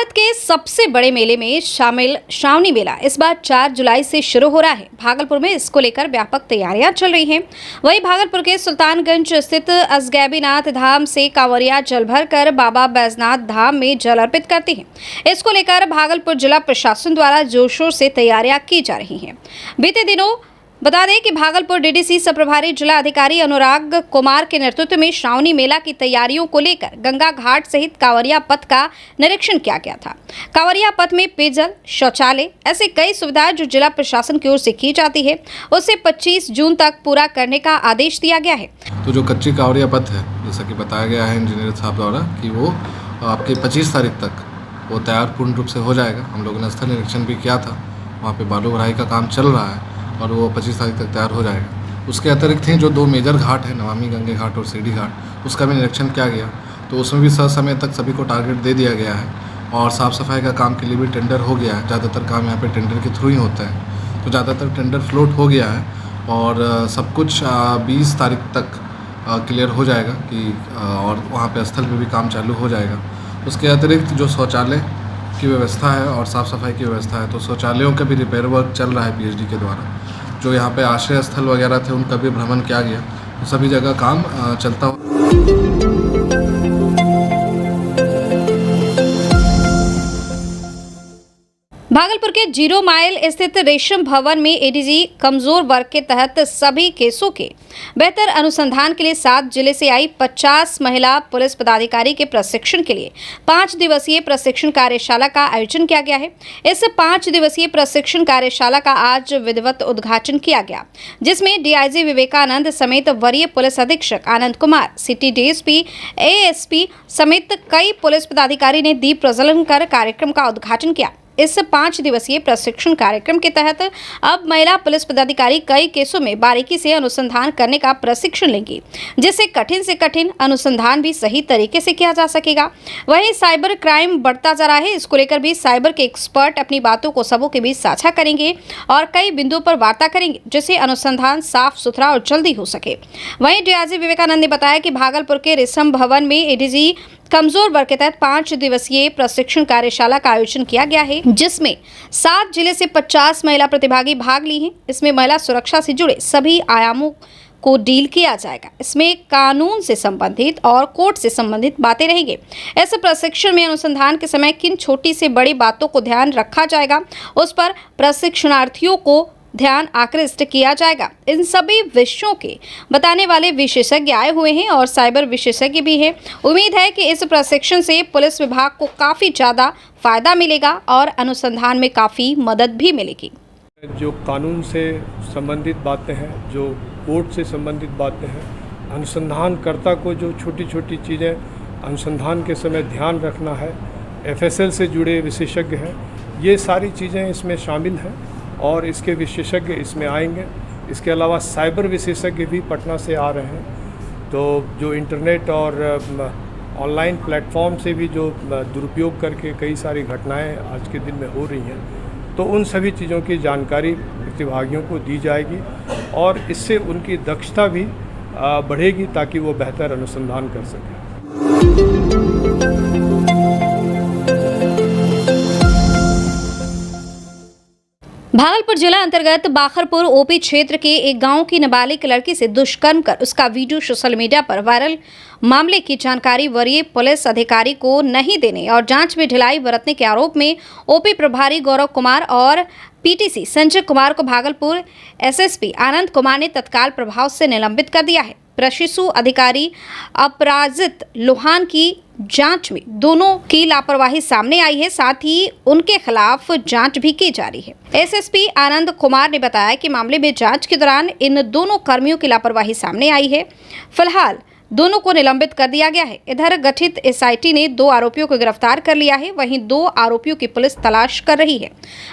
भारत के सबसे बड़े मेले में शामिल श्रावणी मेला इस बार 4 जुलाई से शुरू हो रहा है। भागलपुर में इसको लेकर व्यापक तैयारियां चल रही हैं। वहीं भागलपुर के सुल्तानगंज स्थित असगैबीनाथ धाम से कांवरिया जल भर कर बाबा बैजनाथ धाम में जल अर्पित करते हैं। इसको लेकर भागलपुर जिला प्रशासन द्वारा जोर शोर से तैयारियां की जा रही हैं। बीते दिनों बता दें कि भागलपुर डीडीसी सह प्रभारी जिला अधिकारी अनुराग कुमार के नेतृत्व में श्रावणी मेला की तैयारियों को लेकर गंगा घाट सहित कांवरिया पथ का निरीक्षण किया गया था। कांवरिया पथ में पेयजल, शौचालय ऐसे कई सुविधाएं जो जिला प्रशासन की ओर से की जाती है, उसे 25 जून तक पूरा करने का आदेश दिया गया है। तो जो कच्ची कांवरिया पथ है, जैसा कि बताया गया है इंजीनियर साहब द्वारा कि वो आपके 25 तारीख तक वो तैयार पूर्ण रूप से हो जाएगा। हम लोगों ने स्थल निरीक्षण भी किया था, वहाँ पे बालू भराई का काम चल रहा है और वो 25 तारीख तक तैयार हो जाएगा। उसके अतिरिक्त ही जो 2 मेजर घाट है, नमामि गंगे घाट और सीढ़ी घाट, उसका भी निरीक्षण किया गया। तो उसमें भी समय तक सभी को टारगेट दे दिया गया है और साफ़ सफाई का काम के लिए भी टेंडर हो गया है। ज़्यादातर काम यहाँ पे टेंडर के थ्रू ही होता है, तो ज़्यादातर टेंडर फ्लोट हो गया है और सब कुछ 20 तारीख तक क्लियर हो जाएगा कि और वहाँ पे स्थल पे भी काम चालू हो जाएगा। उसके अतिरिक्त जो शौचालय की व्यवस्था है और साफ़ सफाई की व्यवस्था है, तो शौचालयों का भी रिपेयर वर्क चल रहा है पीएचडी के द्वारा। जो यहाँ पे आश्रय स्थल वगैरह थे उनका भी भ्रमण किया गया, तो सभी जगह काम चलता हो। भागलपुर के 0 माइल स्थित रेशम भवन में एडीजी कमजोर वर्ग के तहत सभी केसों के बेहतर अनुसंधान के लिए 7 जिले से आई 50 महिला पुलिस पदाधिकारी के प्रशिक्षण के लिए 5 दिवसीय प्रशिक्षण कार्यशाला का आयोजन किया गया है। इस 5 दिवसीय प्रशिक्षण कार्यशाला का आज विधिवत उद्घाटन किया गया, जिसमें डीआईजी विवेकानंद समेत वरीय पुलिस अधीक्षक Anand Kumar, city DSP, ASP समेत कई पुलिस पदाधिकारी ने दीप प्रज्वलन कर कार्यक्रम का उद्घाटन किया। इस 5 दिवसीय प्रशिक्षण कार्यक्रम के तहत अब महिला पुलिस पदाधिकारी कई केसों में बारीकी से अनुसंधान करने का प्रशिक्षण लेंगी, जिससे कठिन से कठिन अनुसंधान भी सही तरीके से किया जा सकेगा। वहीं साइबर क्राइम बढ़ता जा रहा है, इसको लेकर भी साइबर के एक्सपर्ट अपनी बातों को सबों के बीच साझा करेंगे और कई बिंदुओं पर वार्ता करेंगे, जिससे अनुसंधान साफ सुथरा और जल्दी हो सके। वहीं डीआईजी विवेकानंद ने बताया कि भागलपुर के रेशम भवन में एडीजी कमजोर वर्ग के तहत 5 दिवसीय प्रशिक्षण कार्यशाला का आयोजन किया गया है, जिसमें 7 जिले से 50 महिला प्रतिभागी भाग ली हैं। इसमें महिला सुरक्षा से जुड़े सभी आयामों को डील किया जाएगा। इसमें कानून से संबंधित और कोर्ट से संबंधित बातें रहेंगी। इस प्रशिक्षण में अनुसंधान के समय किन छोटी से बड़ी बातों को ध्यान रखा जाएगा, उस पर प्रशिक्षणार्थियों को ध्यान आकृष्ट किया जाएगा। इन सभी विषयों के बताने वाले विशेषज्ञ आए हुए हैं और साइबर विशेषज्ञ भी हैं। उम्मीद है कि इस प्रशिक्षण से पुलिस विभाग को काफ़ी ज़्यादा फायदा मिलेगा और अनुसंधान में काफ़ी मदद भी मिलेगी। जो कानून से संबंधित बातें हैं, जो कोर्ट से संबंधित बातें हैं, अनुसंधानकर्ता को जो छोटी छोटी चीज़ें अनुसंधान के समय ध्यान रखना है, एफएसएल से जुड़े विशेषज्ञ हैं, ये सारी चीज़ें इसमें शामिल हैं और इसके विशेषज्ञ इसमें आएंगे। इसके अलावा साइबर विशेषज्ञ भी पटना से आ रहे हैं, तो जो इंटरनेट और ऑनलाइन प्लेटफॉर्म से भी जो दुरुपयोग करके कई सारी घटनाएं आज के दिन में हो रही हैं, तो उन सभी चीज़ों की जानकारी प्रतिभागियों को दी जाएगी और इससे उनकी दक्षता भी बढ़ेगी ताकि वो बेहतर अनुसंधान कर सकें। भागलपुर जिला अंतर्गत बाखरपुर ओपी क्षेत्र के एक गांव की नाबालिग लड़की से दुष्कर्म कर उसका वीडियो सोशल मीडिया पर वायरल मामले की जानकारी वरीय पुलिस अधिकारी को नहीं देने और जांच में ढिलाई बरतने के आरोप में ओपी प्रभारी गौरव कुमार और पीटीसी संजय कुमार को भागलपुर एसएसपी आनंद कुमार ने तत्काल प्रभाव से निलंबित कर दिया है। प्रशिक्षु अधिकारी अपराजित लोहान की जांच में दोनों की लापरवाही सामने आई है, साथ ही उनके खिलाफ जांच भी की जा रही है। एसएसपी आनंद कुमार ने बताया कि मामले में जांच के दौरान इन दोनों कर्मियों की लापरवाही सामने आई है। फिलहाल दोनों को निलंबित कर दिया गया है। इधर गठित एसआईटी ने 2 आरोपियों को गिरफ्तार कर लिया है, वहीं 2 आरोपियों की पुलिस तलाश कर रही है।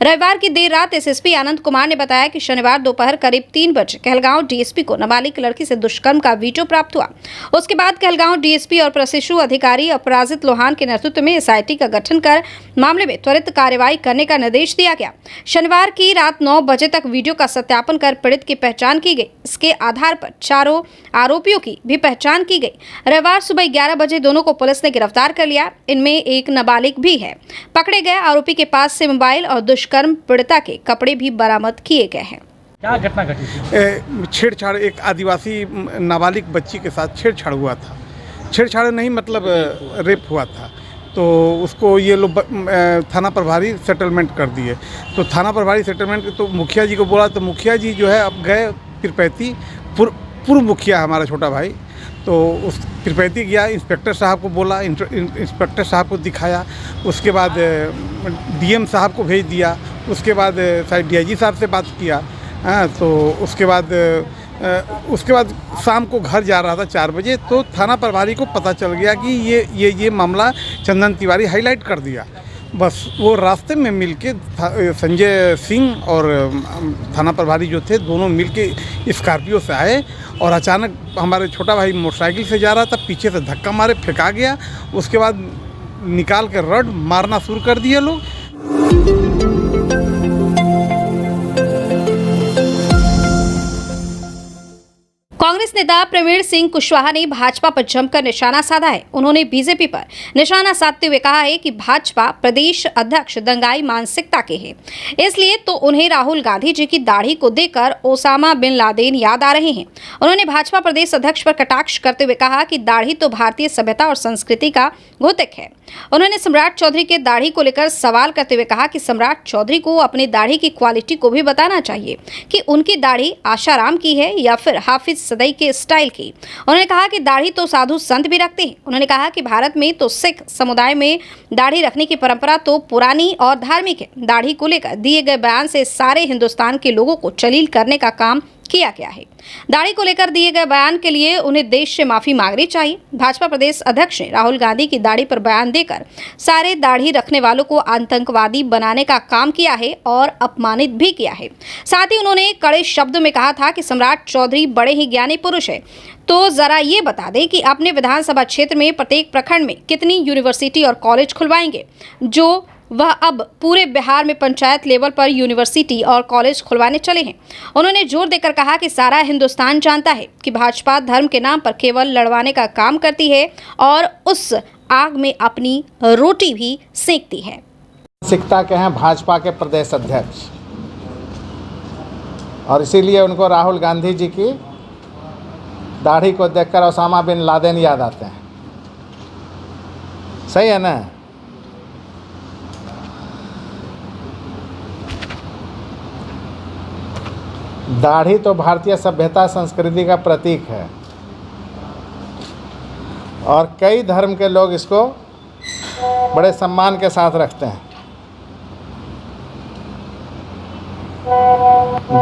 रविवार की देर रात एसएसपी आनंद कुमार ने बताया कि शनिवार दोपहर करीब 3 बजे कहलगांव डीएसपी को नाबालिग लड़की से दुष्कर्म का वीडियो प्राप्त हुआ। उसके बाद कहलगांव डीएसपी और प्रशिक्षु अधिकारी अपराजित लोहान के नेतृत्व में एसआईटी का गठन कर मामले में त्वरित कार्रवाई करने का निर्देश दिया गया। शनिवार की रात 9 बजे तक वीडियो का सत्यापन कर पीड़ित की पहचान की गई। इसके आधार पर चारों आरोपियों की भी पहचान पहचान की गई। रविवार सुबह 11 बजे दोनों को पुलिस ने गिरफ्तार कर लिया। इनमें एक नाबालिग भी है। पकड़े गए आरोपी के पास से मोबाइल और दुष्कर्म पीड़िता के कपड़े भी बरामद किए गए हैं। क्या घटना घटी थी? छेड़छाड़, एक आदिवासी नाबालिग बच्ची के साथ छेड़छाड़ हुआ था। छेड़छाड़ नहीं, मतलब रेप हुआ था। तो उसको ये लोग थाना प्रभारी सेटलमेंट कर दिए। तो थाना प्रभारी सेटलमेंट तो मुखिया जी को बोला, तो मुखिया जी जो है अब गए पिरपैती। पूर्व मुखिया हमारा छोटा भाई, तो उस पिरपैती गया, इंस्पेक्टर साहब को बोला, इंस्पेक्टर साहब को दिखाया। उसके बाद डीएम साहब को भेज दिया। उसके बाद शायद डीआईजी साहब से बात किया। हाँ, तो उसके बाद शाम को घर जा रहा था 4 बजे, तो थाना प्रभारी को पता चल गया कि ये मामला चंदन तिवारी हाईलाइट कर दिया। बस वो रास्ते में मिलके संजय सिंह और थाना प्रभारी जो थे दोनों मिलके स्कॉर्पियो से आए और अचानक हमारे छोटा भाई मोटरसाइकिल से जा रहा था, पीछे से धक्का मारे, फेंका गया। उसके बाद निकाल के रड मारना शुरू कर दिए लोग। कांग्रेस नेता प्रवीण सिंह कुशवाहा ने भाजपा पर जमकर निशाना साधा है। उन्होंने बीजेपी पर निशाना साधते हुए कहा है कि भाजपा प्रदेश अध्यक्ष दंगाई मानसिकता के हैं, इसलिए तो उन्हें राहुल गांधी जी की दाढ़ी को देखकर ओसामा बिन लादेन याद आ रहे हैं। उन्होंने भाजपा प्रदेश अध्यक्ष पर कटाक्ष करते हुए कहा कि दाढ़ी तो भारतीय सभ्यता और संस्कृति का घोतक है। उन्होंने सम्राट चौधरी के दाढ़ी को लेकर सवाल करते हुए कहा कि सम्राट चौधरी को अपनी दाढ़ी की क्वालिटी को भी बताना चाहिए कि उनकी दाढ़ी आशाराम की है या फिर हाफिज सदई के स्टाइल की। उन्होंने कहा कि दाढ़ी तो साधु संत भी रखते हैं। उन्होंने कहा कि भारत में तो सिख समुदाय में दाढ़ी रखने की परंपरा तो पुरानी और धार्मिक है। दाढ़ी को लेकर दिए गए बयान से सारे हिंदुस्तान के लोगों को जलील करने का काम किया गया है। दाढ़ी को लेकर दिए गए बयान के लिए उन्हें देश से माफी मांगनी चाहिए। भाजपा प्रदेश अध्यक्ष ने राहुल गांधी की दाढ़ी पर बयान देकर सारे दाढ़ी रखने वालों को आतंकवादी बनाने का काम किया है और अपमानित भी किया है। साथ ही उन्होंने कड़े शब्दों में कहा था कि सम्राट चौधरी बड़े ही ज्ञानी पुरुष है, तो जरा ये बता दें कि अपने विधानसभा क्षेत्र में प्रत्येक प्रखंड में कितनी यूनिवर्सिटी और कॉलेज खुलवाएंगे, जो वह अब पूरे बिहार में पंचायत लेवल पर यूनिवर्सिटी और कॉलेज खुलवाने चले हैं। उन्होंने जोर देकर कहा कि सारा हिंदुस्तान जानता है कि भाजपा धर्म के नाम पर केवल लड़वाने का काम करती है और उस आग में अपनी रोटी भी सेकती है। मानसिकता के हैं भाजपा के प्रदेश अध्यक्ष, और इसीलिए उनको राहुल गांधी जी की दाढ़ी को देखकर ओसामा बिन लादेन याद आते हैं। सही है ना? दाढ़ी तो भारतीय सभ्यता संस्कृति का प्रतीक है और कई धर्म के लोग इसको बड़े सम्मान के साथ रखते हैं।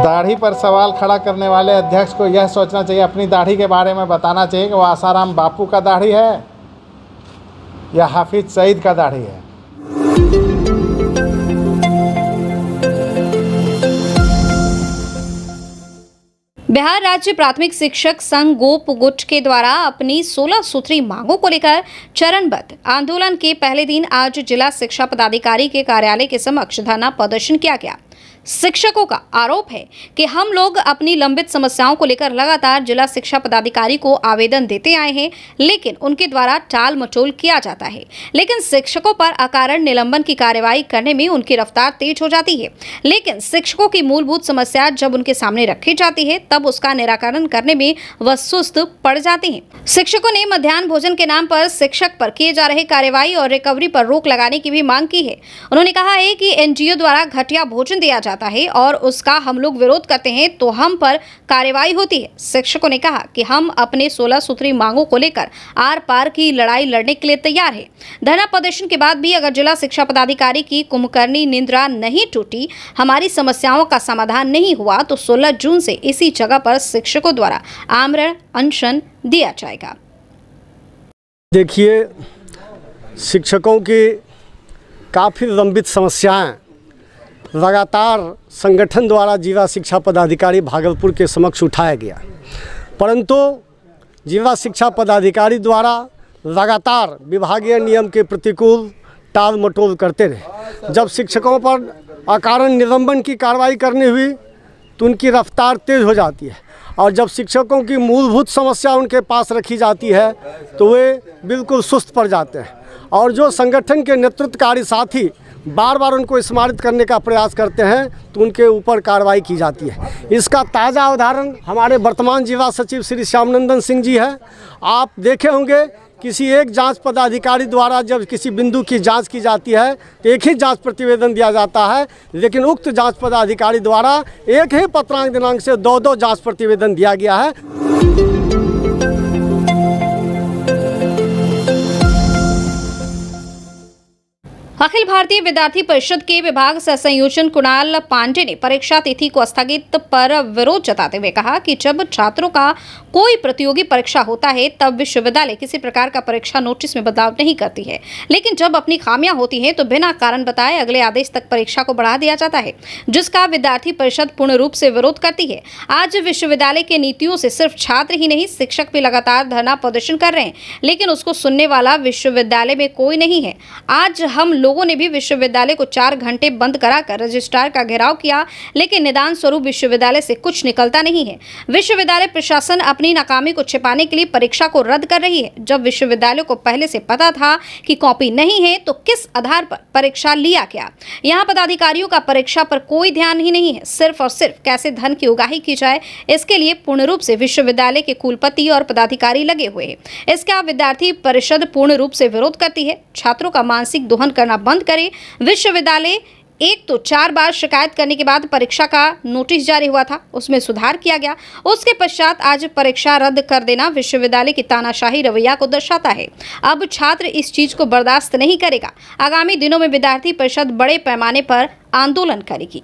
दाढ़ी पर सवाल खड़ा करने वाले अध्यक्ष को यह सोचना चाहिए, अपनी दाढ़ी के बारे में बताना चाहिए कि वो आसाराम बापू का दाढ़ी है या हाफिज सईद का दाढ़ी है। बिहार राज्य प्राथमिक शिक्षक संघ गोप गुट के द्वारा अपनी 16 सूत्री मांगों को लेकर चरणबद्ध आंदोलन के पहले दिन आज जिला शिक्षा पदाधिकारी के कार्यालय के समक्ष धरना प्रदर्शन किया गया। शिक्षकों का आरोप है कि हम लोग अपनी लंबित समस्याओं को लेकर लगातार जिला शिक्षा पदाधिकारी को आवेदन देते आए हैं, लेकिन उनके द्वारा टाल मटोल किया जाता है। लेकिन शिक्षकों पर अकारण निलंबन की कार्रवाई करने में उनकी रफ्तार तेज हो जाती है, लेकिन शिक्षकों की मूलभूत समस्या जब उनके सामने रखी जाती है तब उसका निराकरण करने में वह सुस्त पड़ जाते हैं। शिक्षकों ने मध्याह्न भोजन के नाम पर शिक्षक पर किए जा रहे कार्रवाई और रिकवरी पर रोक लगाने की भी मांग की है। उन्होंने कहा है कि एनजीओ द्वारा घटिया भोजन दिया जाता है और उसका हम लोग विरोध करते हैं तो हम पर कार्रवाई होती है। शिक्षकों ने कहा कि हम अपने 16 सूत्री मांगों को लेकर आर पार की लड़ाई लड़ने के लिए तैयार है। धरना प्रदर्शन के बाद भी अगर जिला शिक्षा पदाधिकारी की कुंभकर्णी निद्रा नहीं टूटी, हमारी समस्याओं का समाधान नहीं हुआ तो 16 जून से इसी जगह पर शिक्षकों द्वारा आमरण अनशन दिया जाएगा। देखिए, शिक्षकों की काफ़ी लंबित समस्याएं लगातार संगठन द्वारा जिला शिक्षा पदाधिकारी भागलपुर के समक्ष उठाया गया, परंतु जिला शिक्षा पदाधिकारी द्वारा लगातार विभागीय नियम के प्रतिकूल टाल मटोल करते रहे। जब शिक्षकों पर अकारण निलंबन की कार्रवाई करनी हुई तो उनकी रफ्तार तेज हो जाती है और जब शिक्षकों की मूलभूत समस्या उनके पास रखी जाती है तो वे बिल्कुल सुस्त पड़ जाते हैं। और जो संगठन के नेतृत्वकारी साथी बार बार उनको स्मारित करने का प्रयास करते हैं तो उनके ऊपर कार्रवाई की जाती है। इसका ताज़ा उदाहरण हमारे वर्तमान जिला सचिव श्री श्यामनंदन सिंह जी है। आप देखे होंगे किसी एक जांच पदाधिकारी द्वारा जब किसी बिंदु की जांच की जाती है तो एक ही जांच प्रतिवेदन दिया जाता है, लेकिन उक्त जांच पदाधिकारी द्वारा एक ही पत्रांक दिनांक से दो जांच प्रतिवेदन दिया गया है। अखिल भारतीय विद्यार्थी परिषद के विभाग सह संयोजन कुणाल पांडे ने परीक्षा तिथि को स्थगित पर विरोध जताते हुए कहा कि जब छात्रों का कोई प्रतियोगी परीक्षा होता है तब विश्वविद्यालय किसी प्रकार का परीक्षा नोटिस में बदलाव नहीं करती है, लेकिन जब अपनी खामियां होती हैं तो बिना कारण बताए अगले आदेश तक परीक्षा को बढ़ा दिया जाता है, जिसका विद्यार्थी परिषद पूर्ण रूप से विरोध करती है। आज विश्वविद्यालय के नीतियों से सिर्फ छात्र ही नहीं शिक्षक भी लगातार धरना प्रदर्शन कर रहे हैं, लेकिन उसको सुनने वाला विश्वविद्यालय में कोई नहीं है। आज हम लोगों ने भी विश्वविद्यालय को 4 घंटे बंद कराकर रजिस्ट्रार का घेराव किया, लेकिन निदान स्वरूप विश्वविद्यालय से कुछ निकलता नहीं है। विश्वविद्यालय प्रशासन अपनी नाकामी को छिपाने के लिए परीक्षा को रद्द कर रही है। जब विश्वविद्यालय को पहले से पता था कि कॉपी नहीं है तो किस आधार पर परीक्षा लिया गया? यहाँ पदाधिकारियों का परीक्षा पर कोई ध्यान ही नहीं है। सिर्फ और सिर्फ कैसे धन की उगाही की जाए, इसके लिए पूर्ण रूप से विश्वविद्यालय के कुलपति और पदाधिकारी लगे हुए हैं। इसका विद्यार्थी परिषद पूर्ण रूप से विरोध करती है। छात्रों का मानसिक दोहन करना बंद करे। विश्वविद्यालय एक तो 4 बार शिकायत करने के बाद परीक्षा का नोटिस जारी हुआ था, उसमें सुधार किया गया। उसके पश्चात आज परीक्षा रद्द कर देना विश्वविद्यालय की तानाशाही रवैया को दर्शाता है। अब छात्र इस चीज को बर्दाश्त नहीं करेगा। आगामी दिनों में विद्यार्थी परिषद बड़े पैमाने पर आंदोलन करेगी।